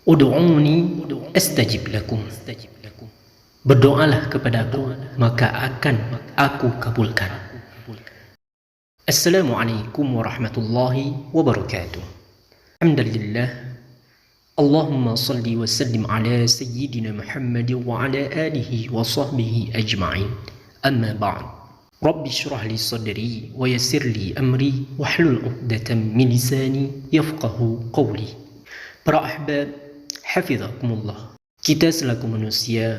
Ud'uni astajib lakum. Berdoalah kepadaku, maka akan aku kabulkan. Assalamualaikum warahmatullahi wabarakatuh. Alhamdulillah. Allahumma salli wa sallim ala sayyidina Muhammad wa ala alihi wa sahbihi ajma'in. Amma ba'd. Rabbi shrah li sadri wa yassir li amri wahlul 'uqdatam min lisani yafqahu qawli. Para ahbab, hafizakumullah. Kita selaku manusia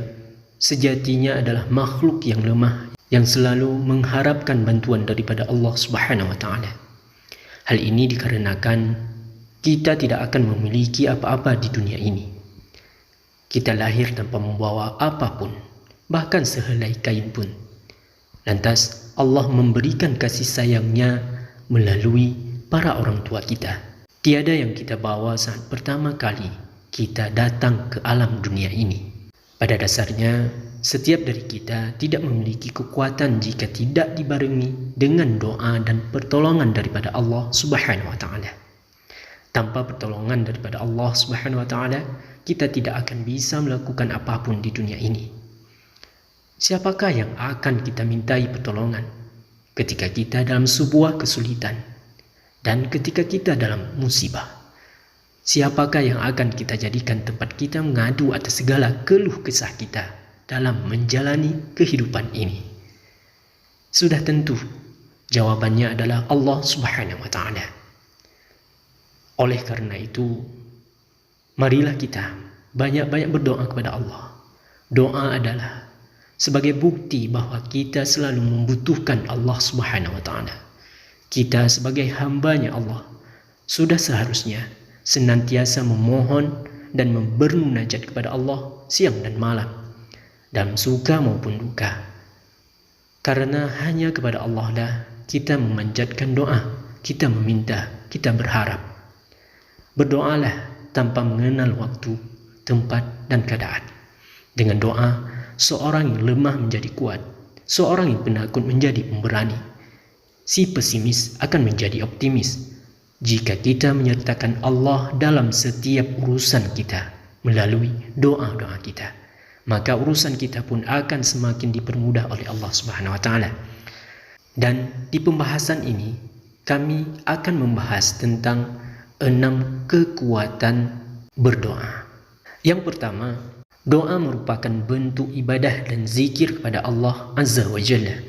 sejatinya adalah makhluk yang lemah, yang selalu mengharapkan bantuan daripada Allah Subhanahu wa taala. Hal ini dikarenakan kita tidak akan memiliki apa-apa di dunia ini. Kita lahir tanpa membawa apapun, bahkan sehelai kain pun. Lantas Allah memberikan kasih sayangnya melalui para orang tua kita. Tiada yang kita bawa saat pertama kali kita datang ke alam dunia ini. Pada dasarnya, setiap dari kita tidak memiliki kekuatan jika tidak dibarengi dengan doa dan pertolongan daripada Allah Subhanahu wa taala. Tanpa pertolongan daripada Allah Subhanahu wa taala, kita tidak akan bisa melakukan apapun di dunia ini. Siapakah yang akan kita mintai pertolongan ketika kita dalam sebuah kesulitan dan ketika kita dalam musibah? Siapakah yang akan kita jadikan tempat kita mengadu atas segala keluh kesah kita dalam menjalani kehidupan ini? Sudah tentu jawabannya adalah Allah Subhanahu wa taala. Oleh karena itu, marilah kita banyak-banyak berdoa kepada Allah. Doa adalah sebagai bukti bahwa kita selalu membutuhkan Allah Subhanahu wa taala. Kita sebagai hambanya Allah sudah seharusnya senantiasa memohon dan bermunajat kepada Allah siang dan malam, dalam suka maupun duka. Karena hanya kepada Allah lah kita memanjatkan doa, kita meminta, kita berharap. Berdoalah tanpa mengenal waktu, tempat, dan keadaan. Dengan doa, seorang yang lemah menjadi kuat, seorang yang penakut menjadi pemberani, si pesimis akan menjadi optimis. Jika kita menyertakan Allah dalam setiap urusan kita melalui doa-doa kita, maka urusan kita pun akan semakin dipermudah oleh Allah Subhanahu wa taala. Dan di pembahasan ini kami akan membahas tentang 6 kekuatan berdoa. Yang pertama, doa merupakan bentuk ibadah dan zikir kepada Allah Azza wa Jalla.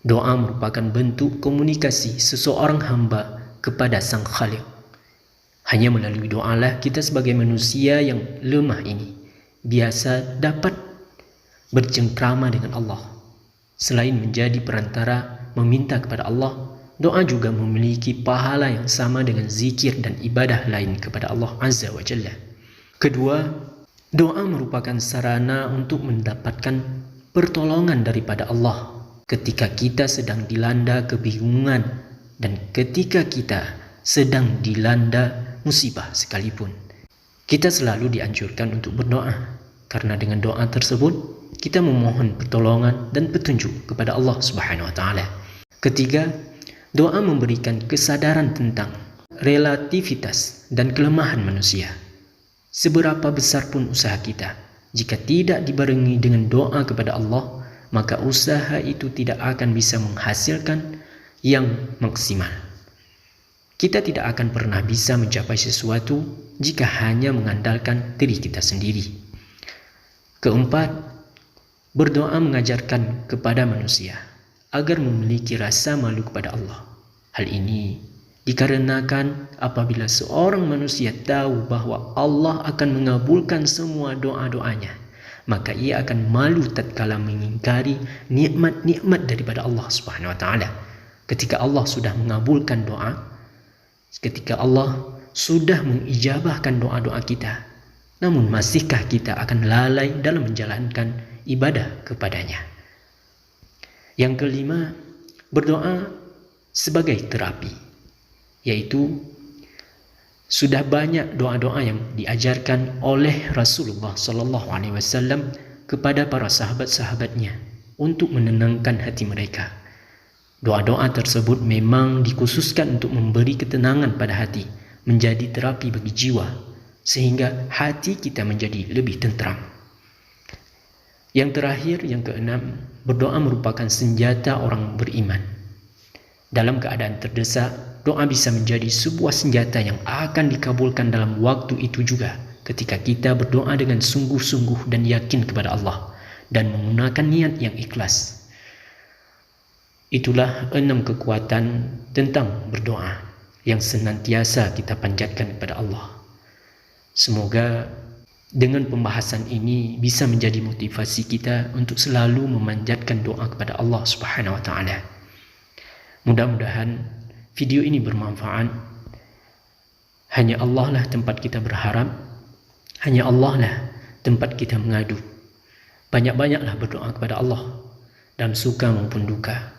Doa merupakan bentuk komunikasi seseorang hamba kepada Sang Khaliq. Hanya melalui doalah kita sebagai manusia yang lemah ini biasa dapat bercengkrama dengan Allah. Selain menjadi perantara meminta kepada Allah, doa juga memiliki pahala yang sama dengan zikir dan ibadah lain kepada Allah Azza wa Jalla. Kedua, doa merupakan sarana untuk mendapatkan pertolongan daripada Allah ketika kita sedang dilanda kebingungan dan ketika kita sedang dilanda musibah sekalipun. Kita selalu dianjurkan untuk berdoa, karena dengan doa tersebut kita memohon pertolongan dan petunjuk kepada Allah Subhanahu wa taala. Ketiga, doa memberikan kesadaran tentang relativitas dan kelemahan manusia. Seberapa besar pun usaha kita, jika tidak dibarengi dengan doa kepada Allah, maka usaha itu tidak akan bisa menghasilkan yang maksimal. Kita tidak akan pernah bisa mencapai sesuatu jika hanya mengandalkan diri kita sendiri. Keempat, berdoa mengajarkan kepada manusia agar memiliki rasa malu kepada Allah. Hal ini dikarenakan apabila seorang manusia tahu bahwa Allah akan mengabulkan semua doa-doanya, maka ia akan malu tatkala mengingkari nikmat-nikmat daripada Allah Subhanahu wa taala. Ketika Allah sudah mengabulkan doa, ketika Allah sudah mengijabahkan doa-doa kita, namun masihkah kita akan lalai dalam menjalankan ibadah kepadanya? Yang kelima, berdoa sebagai terapi, yaitu sudah banyak doa-doa yang diajarkan oleh Rasulullah SAW kepada para sahabat-sahabatnya untuk menenangkan hati mereka. Doa-doa tersebut memang dikhususkan untuk memberi ketenangan pada hati, menjadi terapi bagi jiwa, sehingga hati kita menjadi lebih tentram. Yang terakhir, yang keenam, berdoa merupakan senjata orang beriman. Dalam keadaan terdesak, doa bisa menjadi sebuah senjata yang akan dikabulkan dalam waktu itu juga, ketika kita berdoa dengan sungguh-sungguh dan yakin kepada Allah dan menggunakan niat yang ikhlas. Itulah 6 kekuatan tentang berdoa yang senantiasa kita panjatkan kepada Allah. Semoga dengan pembahasan ini bisa menjadi motivasi kita untuk selalu memanjatkan doa kepada Allah Subhanahu wa taala. Mudah-mudahan video ini bermanfaat. Hanya Allah lah tempat kita berharap, hanya Allah lah tempat kita mengadu. Banyak-banyaklah berdoa kepada Allah dalam suka maupun duka.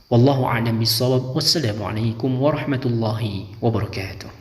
Wallahu a'lam bishawab. Wassalamualaikum warahmatullahi wabarakatuh.